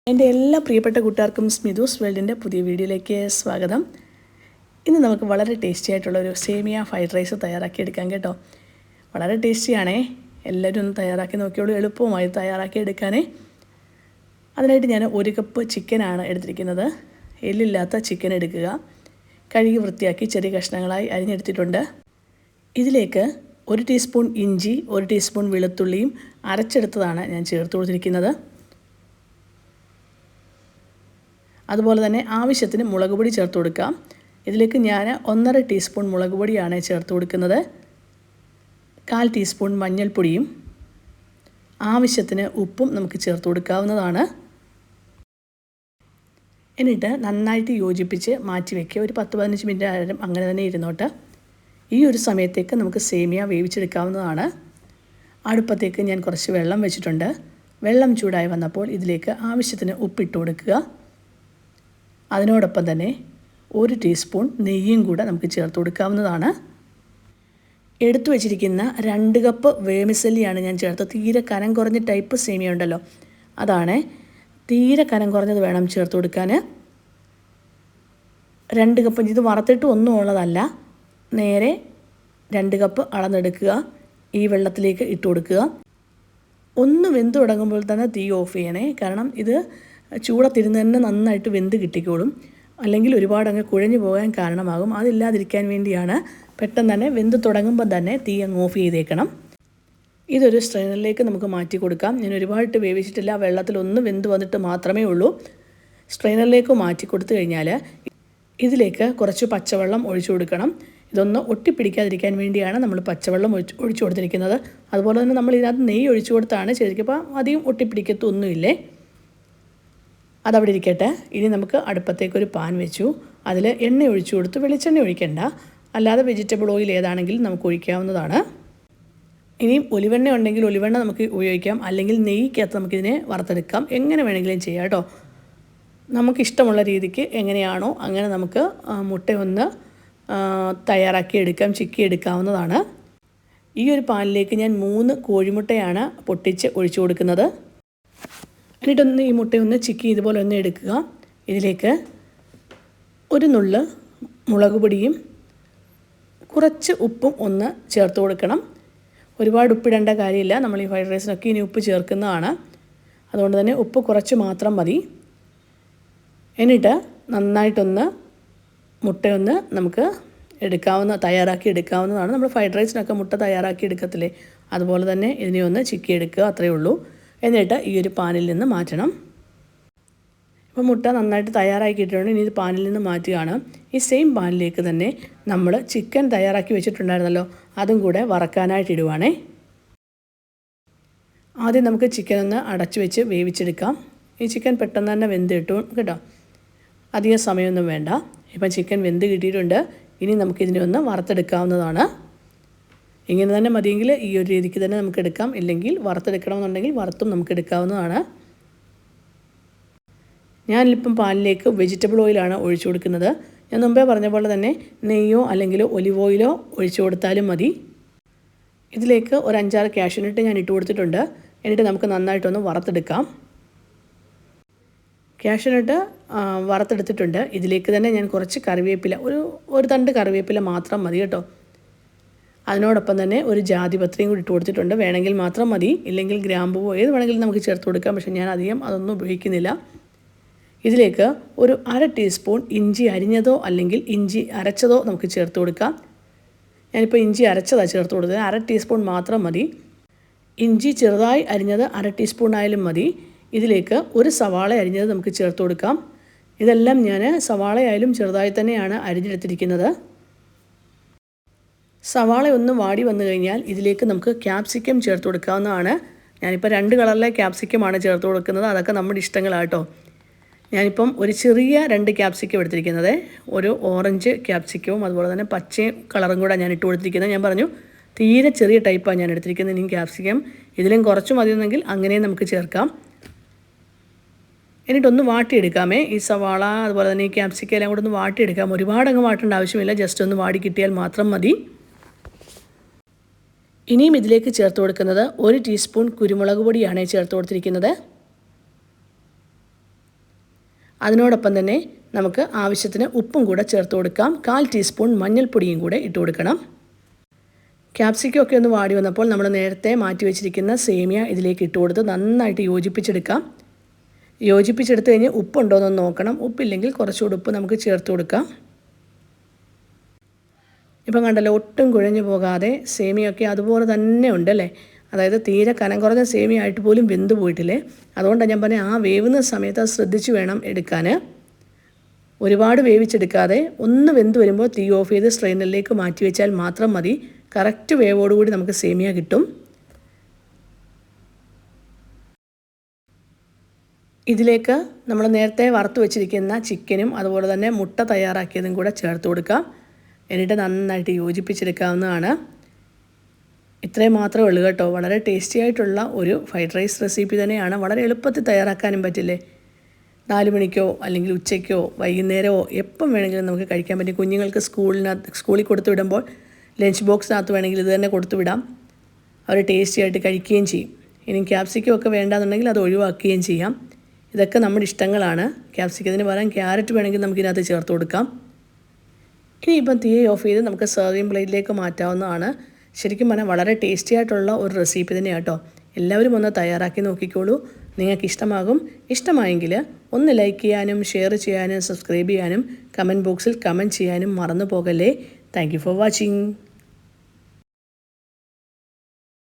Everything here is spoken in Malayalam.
എൻ്റെ എല്ലാ പ്രിയപ്പെട്ട കൂട്ടുകാർക്കും സ്മിതൂസ് വേൾഡിൻ്റെ പുതിയ വീഡിയോയിലേക്ക് സ്വാഗതം. ഇന്ന് നമുക്ക് വളരെ ടേസ്റ്റി ആയിട്ടുള്ളൊരു സേമിയ ഫ്രൈഡ് റൈസ് തയ്യാറാക്കിയെടുക്കാം കേട്ടോ. വളരെ ടേസ്റ്റിയാണേ. എല്ലാവരും ഒന്ന് തയ്യാറാക്കി നോക്കിയോളൂ. എളുപ്പമായി തയ്യാറാക്കിയെടുക്കാനേ. അതിനായിട്ട് ഞാൻ 1 കപ്പ് ചിക്കനാണ് എടുത്തിരിക്കുന്നത്. എല്ലില്ലാത്ത ചിക്കൻ എടുക്കുക. കഴുകി വൃത്തിയാക്കി ചെറിയ കഷ്ണങ്ങളായി അരിഞ്ഞെടുത്തിട്ടുണ്ട്. ഇതിലേക്ക് 1 ടീസ്പൂൺ ഇഞ്ചി, 1 ടീസ്പൂൺ വെളുത്തുള്ളിയും അരച്ചെടുത്തതാണ് ഞാൻ ചേർത്ത് കൊടുത്തിരിക്കുന്നത്. അതുപോലെ തന്നെ ആവശ്യത്തിന് മുളക് പൊടി ചേർത്ത് കൊടുക്കാം. ഇതിലേക്ക് ഞാൻ 1.5 ടീസ്പൂൺ മുളക് പൊടിയാണ് ചേർത്ത് കൊടുക്കുന്നത്. 1/4 ടീസ്പൂൺ മഞ്ഞൾപ്പൊടിയും ആവശ്യത്തിന് ഉപ്പും നമുക്ക് ചേർത്ത് കൊടുക്കാവുന്നതാണ്. എന്നിട്ട് നന്നായിട്ട് യോജിപ്പിച്ച് മാറ്റി വയ്ക്കുക. ഒരു 10-15 മിനിറ്റ് നേരം അങ്ങനെ തന്നെ ഇരുന്നോട്ട്. ഈ ഒരു സമയത്തേക്ക് നമുക്ക് സേമിയ വേവിച്ചെടുക്കാവുന്നതാണ്. അടുപ്പത്തേക്ക് ഞാൻ കുറച്ച് വെള്ളം വെച്ചിട്ടുണ്ട്. വെള്ളം ചൂടായി വന്നപ്പോൾ ഇതിലേക്ക് ആവശ്യത്തിന് ഉപ്പിട്ട് കൊടുക്കുക. അതിനോടൊപ്പം തന്നെ 1 ടീസ്പൂൺ നെയ്യും കൂടെ നമുക്ക് ചേർത്ത് കൊടുക്കാവുന്നതാണ്. എടുത്തു വച്ചിരിക്കുന്ന 2 കപ്പ് വേമിസല്ലിയാണ് ഞാൻ ചേർത്തത്. തീരെ കനം കുറഞ്ഞ ടൈപ്പ് സേമിയ ഉണ്ടല്ലോ, അതാണ്. തീരെ കനം കുറഞ്ഞത് വേണം ചേർത്ത് കൊടുക്കാൻ. 2 കപ്പ്. ഇത് വറുത്തിട്ട് ഒന്നും ഉള്ളതല്ല. നേരെ 2 കപ്പ് അളന്നെടുക്കുക. ഈ വെള്ളത്തിലേക്ക് ഇട്ട് കൊടുക്കുക. ഒന്ന് വെന്ത് തുടങ്ങുമ്പോൾ തന്നെ തീ ഓഫ് ചെയ്യണേ. കാരണം ഇത് ചൂടത്തിരുന്ന് തന്നെ നന്നായിട്ട് വെന്ത് കിട്ടിക്കോളും. അല്ലെങ്കിൽ ഒരുപാട് അങ്ങ് കുഴഞ്ഞു പോകാൻ കാരണമാകും. അതില്ലാതിരിക്കാൻ വേണ്ടിയാണ് പെട്ടെന്ന് തന്നെ വെന്ത് തുടങ്ങുമ്പോൾ തന്നെ തീ അങ്ങ് ഓഫ് ചെയ്തേക്കണം. ഇതൊരു സ്ട്രെയിനറിലേക്ക് നമുക്ക് മാറ്റി കൊടുക്കാം. ഞാൻ ഒരുപാട് വേവിച്ചിട്ടില്ല. വെള്ളത്തിൽ ഒന്ന് വെന്ത് വന്നിട്ട് മാത്രമേ ഉള്ളൂ. സ്ട്രെയിനറിലേക്ക് മാറ്റി കൊടുത്തു കഴിഞ്ഞാൽ ഇതിലേക്ക് കുറച്ച് പച്ചവെള്ളം ഒഴിച്ചു കൊടുക്കണം. ഇതൊന്ന് ഒട്ടിപ്പിടിക്കാതിരിക്കാൻ വേണ്ടിയാണ് നമ്മൾ പച്ചവെള്ളം ഒഴിച്ചു കൊടുത്തിരിക്കുന്നത്. അതുപോലെ തന്നെ നമ്മൾ ഇതിനകത്ത് നെയ്യ് ഒഴിച്ചു കൊടുത്താണ് ചെയ്തിരിക്കുമ്പോൾ അധികം ഒട്ടിപ്പിടിക്കത്തൊന്നുമില്ലേ. അതവിടെ ഇരിക്കട്ടെ. ഇനി നമുക്ക് അടുപ്പത്തേക്കൊരു പാൻ വെച്ചു. അതിൽ എണ്ണ ഒഴിച്ചു കൊടുത്തു. വെളിച്ചെണ്ണ ഒഴിക്കണ്ട, അല്ലാതെ വെജിറ്റബിൾ ഓയിൽ ഏതാണെങ്കിലും നമുക്ക് ഒഴിക്കാവുന്നതാണ്. ഇനിയും ഒലിവെണ്ണ ഉണ്ടെങ്കിൽ ഒലിവെണ്ണ നമുക്ക് ഉപയോഗിക്കാം. അല്ലെങ്കിൽ നെയ്ക്കകത്ത് നമുക്കിതിനെ വറുത്തെടുക്കാം. എങ്ങനെ വേണമെങ്കിലും ചെയ്യാം കേട്ടോ. നമുക്കിഷ്ടമുള്ള രീതിക്ക് എങ്ങനെയാണോ അങ്ങനെ നമുക്ക് മുട്ട ഒന്ന് തയ്യാറാക്കിയെടുക്കാം, ചിക്കിയെടുക്കാവുന്നതാണ്. ഈ ഒരു പാനിലേക്ക് ഞാൻ 3 കോഴിമുട്ടയാണ് പൊട്ടിച്ച് ഒഴിച്ചു കൊടുക്കുന്നത്. എന്നിട്ടൊന്ന് ഈ മുട്ടയൊന്ന് ചിക്കി ഇതുപോലെ ഒന്ന് എടുക്കുക. ഇതിലേക്ക് ഒരു നുള്ള് മുളക് പൊടിയും കുറച്ച് ഉപ്പും ഒന്ന് ചേർത്ത് കൊടുക്കണം. ഒരുപാട് ഉപ്പിടേണ്ട കാര്യമില്ല. നമ്മൾ ഈ ഫ്രൈഡ് റൈസിനൊക്കെ ഇനി ഉപ്പ് ചേർക്കുന്നതാണ്. അതുകൊണ്ട് തന്നെ ഉപ്പ് കുറച്ച് മാത്രം മതി. എന്നിട്ട് നന്നായിട്ടൊന്ന് മുട്ടയൊന്ന് നമുക്ക് തയ്യാറാക്കി എടുക്കാവുന്നതാണ്. നമ്മൾ ഫ്രൈഡ് റൈസിനൊക്കെ മുട്ട തയ്യാറാക്കി എടുക്കത്തില്ലേ, അതുപോലെ തന്നെ ഇതിനെ ഒന്ന് ചിക്കി എടുക്കുക, അത്രയേ ഉള്ളൂ. എന്നിട്ട് ഈ ഒരു പാനിൽ നിന്ന് മാറ്റണം. ഇപ്പോൾ മുട്ട നന്നായിട്ട് തയ്യാറാക്കിയിട്ടുണ്ട്. ഇനി ഇത് പാനിൽ നിന്ന് മാറ്റുകയാണ്. ഈ സെയിം പാനിലേക്ക് തന്നെ നമ്മൾ ചിക്കൻ തയ്യാറാക്കി വെച്ചിട്ടുണ്ടായിരുന്നല്ലോ, അതും കൂടെ വറക്കാനായിട്ട് ഇടുവാണേ. ആദ്യം നമുക്ക് ചിക്കൻ ഒന്ന് അടച്ചു വെച്ച് വേവിച്ചെടുക്കാം. ഈ ചിക്കൻ പെട്ടെന്ന് തന്നെ വെന്ത് കിട്ടും കേട്ടോ. അധികം സമയമൊന്നും വേണ്ട. ഇപ്പം ചിക്കൻ വെന്ത് കിട്ടിയിട്ടുണ്ട്. ഇനി നമുക്കിതിനെ ഒന്ന് വറുത്തെടുക്കാവുന്നതാണ്. ഇങ്ങനെ തന്നെ മതിയെങ്കിൽ ഈ ഒരു രീതിക്ക് തന്നെ നമുക്ക് എടുക്കാം. ഇല്ലെങ്കിൽ വറുത്തെടുക്കണമെന്നുണ്ടെങ്കിൽ വറുത്തും നമുക്ക് എടുക്കാവുന്നതാണ്. ഞാനിപ്പം പാലിലേക്ക് വെജിറ്റബിൾ ഓയിലാണ് ഒഴിച്ചു കൊടുക്കുന്നത്. ഞാൻ മുമ്പേ പറഞ്ഞ പോലെ തന്നെ നെയ്യോ അല്ലെങ്കിൽ ഒലിവ് ഓയിലോ ഒഴിച്ചു കൊടുത്താലും മതി. ഇതിലേക്ക് ഒരു 5-6 കാഷ്യൂനട്ട് ഞാൻ ഇട്ട് കൊടുത്തിട്ടുണ്ട്. എന്നിട്ട് നമുക്ക് നന്നായിട്ടൊന്ന് വറുത്തെടുക്കാം. കാഷ്യൂനട്ട് വറുത്തെടുത്തിട്ടുണ്ട്. ഇതിലേക്ക് തന്നെ ഞാൻ കുറച്ച് കറിവേപ്പില, ഒരു തണ്ട് കറിവേപ്പില മാത്രം മതി കേട്ടോ. അതിനോടൊപ്പം തന്നെ ഒരു ജാതിപത്രിയും കൂടി ഇട്ട് കൊടുത്തിട്ടുണ്ട്. വേണമെങ്കിൽ മാത്രം മതി, ഇല്ലെങ്കിൽ ഗ്രാമ്പുവോ ഏത് വേണമെങ്കിലും നമുക്ക് ചേർത്ത് കൊടുക്കാം. പക്ഷേ ഞാൻ അധികം അതൊന്നും ഉപയോഗിക്കുന്നില്ല. ഇതിലേക്ക് ഒരു 1/2 ടീസ്പൂൺ ഇഞ്ചി അരിഞ്ഞതോ അല്ലെങ്കിൽ ഇഞ്ചി അരച്ചതോ നമുക്ക് ചേർത്ത് കൊടുക്കാം. ഞാനിപ്പോൾ ഇഞ്ചി അരച്ചതാണ് ചേർത്ത് കൊടുത്തത്. 1/2 ടീസ്പൂൺ മാത്രം മതി. ഇഞ്ചി ചെറുതായി അരിഞ്ഞത് 1/2 ടീസ്പൂൺ ആയാലും മതി. ഇതിലേക്ക് ഒരു സവാള അരിഞ്ഞത് നമുക്ക് ചേർത്ത് കൊടുക്കാം. ഇതെല്ലാം ഞാൻ സവാളയായാലും ചെറുതായി തന്നെയാണ് അരിഞ്ഞെടുത്തിരിക്കുന്നത്. സവാള ഒന്ന് വാടി വന്നു കഴിഞ്ഞാൽ ഇതിലേക്ക് നമുക്ക് ക്യാപ്സിക്കം ചേർത്ത് കൊടുക്കാവുന്നതാണ്. ഞാനിപ്പോൾ 2 കളറിലെ ക്യാപ്സിക്കമാണ് ചേർത്ത് കൊടുക്കുന്നത്. അതൊക്കെ നമ്മുടെ ഇഷ്ടങ്ങളാട്ടോ. ഞാനിപ്പം ഒരു ചെറിയ 2 ക്യാപ്സിക്കം എടുത്തിരിക്കുന്നത്. ഒരു ഓറഞ്ച് ക്യാപ്സിക്കവും അതുപോലെ തന്നെ പച്ച കളറും കൂടെ ഞാൻ ഇട്ട് കൊടുത്തിരിക്കുന്നത്. ഞാൻ പറഞ്ഞു തീരെ ചെറിയ ടൈപ്പാണ് ഞാൻ എടുത്തിരിക്കുന്നത്. ഇനി ക്യാപ്സിക്കം ഇതിലും കുറച്ച് മതിയെന്നെങ്കിൽ അങ്ങനെയും നമുക്ക് ചേർക്കാം. എന്നിട്ടൊന്ന് വാട്ടിയെടുക്കാമേ. ഈ സവാള അതുപോലെ തന്നെ ഈ ക്യാപ്സിക്കം എല്ലാം കൂടെ ഒന്ന് വാട്ടിയെടുക്കാം. ഒരുപാട് അങ്ങ് വാട്ടേണ്ട ആവശ്യമില്ല. ജസ്റ്റ് ഒന്ന് വാടി കിട്ടിയാൽ മാത്രം മതി. ഇനിയും ഇതിലേക്ക് ചേർത്ത് കൊടുക്കുന്നത് 1 ടീസ്പൂൺ കുരുമുളക് പൊടിയാണ് ചേർത്ത് കൊടുത്തിരിക്കുന്നത്. അതിനോടൊപ്പം തന്നെ നമുക്ക് ആവശ്യത്തിന് ഉപ്പും കൂടെ ചേർത്ത് കൊടുക്കാം. 1/4 ടീസ്പൂൺ മഞ്ഞൾപ്പൊടിയും കൂടെ ഇട്ട് കൊടുക്കണം. ക്യാപ്സിക്കം ഒക്കെ ഒന്ന് വാടി വന്നപ്പോൾ നമ്മൾ നേരത്തെ മാറ്റി വെച്ചിരിക്കുന്ന സേമിയ ഇതിലേക്ക് ഇട്ട് കൊടുത്ത് നന്നായിട്ട് യോജിപ്പിച്ചെടുക്കാം. യോജിപ്പിച്ചെടുത്ത് കഴിഞ്ഞ് ഉപ്പുണ്ടോ എന്നൊന്ന് നോക്കണം. ഉപ്പില്ലെങ്കിൽ കുറച്ചുകൂടി ഉപ്പ് നമുക്ക് ചേർത്ത് കൊടുക്കാം. ഇപ്പം കണ്ടല്ലോ, ഒട്ടും കുഴഞ്ഞു പോകാതെ സേമിയൊക്കെ അതുപോലെ തന്നെ ഉണ്ടല്ലേ. അതായത് തീരെ കനം കുറഞ്ഞ സേമിയ ആയിട്ട് പോലും വെന്ത് പോയിട്ടില്ലേ. അതുകൊണ്ടാണ് ഞാൻ പറഞ്ഞത് ആ വേവുന്ന സമയത്ത് അത് ശ്രദ്ധിച്ച് വേണം എടുക്കാൻ. ഒരുപാട് വേവിച്ചെടുക്കാതെ ഒന്ന് വെന്ത് വരുമ്പോൾ തീ ഓഫ് ചെയ്ത് സ്ട്രെയിനറിലേക്ക് മാറ്റി വെച്ചാൽ മാത്രം മതി. കറക്റ്റ് വേവോടുകൂടി നമുക്ക് സേമിയ കിട്ടും. ഇതിലേക്ക് നമ്മൾ നേരത്തെ വറുത്ത് വെച്ചിരിക്കുന്ന ചിക്കനും അതുപോലെ തന്നെ മുട്ട തയ്യാറാക്കിയതും കൂടെ ചേർത്ത് കൊടുക്കാം. എന്നിട്ട് നന്നായിട്ട് യോജിപ്പിച്ചെടുക്കാവുന്നതാണ്. ഇത്രയും മാത്രമേ ഉള്ളൂ കേട്ടോ. വളരെ ടേസ്റ്റി ആയിട്ടുള്ള ഒരു ഫ്രൈഡ് റൈസ് റെസിപ്പി തന്നെയാണ്. വളരെ എളുപ്പത്തിൽ തയ്യാറാക്കാനും പറ്റില്ലേ. 4 മണിക്കോ അല്ലെങ്കിൽ ഉച്ചയ്ക്കോ വൈകുന്നേരമോ എപ്പം വേണമെങ്കിലും നമുക്ക് കഴിക്കാൻ പറ്റും. കുഞ്ഞുങ്ങൾക്ക് സ്കൂളിൽ കൊടുത്തു വിടുമ്പോൾ ലഞ്ച് ബോക്സിനകത്ത് വേണമെങ്കിൽ ഇത് തന്നെ കൊടുത്തു വിടാം. അവർ ടേസ്റ്റി ആയിട്ട് കഴിക്കുകയും ചെയ്യും. ഇനി ക്യാപ്സിക്കം ഒക്കെ വേണ്ടാന്നുണ്ടെങ്കിൽ അത് ഒഴിവാക്കുകയും ചെയ്യാം. ഇതൊക്കെ നമ്മുടെ ഇഷ്ടങ്ങളാണ്. ക്യാപ്സിക്കത്തിന് പകരം ക്യാരറ്റ് വേണമെങ്കിൽ നമുക്കിതിനകത്ത് ചേർത്ത് കൊടുക്കാം. ഇനിയിപ്പം തീ ഓഫ് ചെയ്ത് നമുക്ക് സെർവിങ് പ്ലേറ്റിലേക്ക് മാറ്റാവുന്നതാണ്. ശരിക്കും പറഞ്ഞാൽ വളരെ ടേസ്റ്റി ആയിട്ടുള്ള ഒരു റെസിപ്പി തന്നെയാണ് കേട്ടോ. എല്ലാവരും ഒന്ന് തയ്യാറാക്കി നോക്കിക്കോളൂ. നിങ്ങൾക്ക് ഇഷ്ടമാകും. ഇഷ്ടമായെങ്കിൽ ഒന്ന് ലൈക്ക് ചെയ്യാനും ഷെയർ ചെയ്യാനും സബ്സ്ക്രൈബ് ചെയ്യാനും കമൻറ്റ് ബോക്സിൽ കമൻറ്റ് ചെയ്യാനും മറന്നു പോകല്ലേ. Thank you for watching.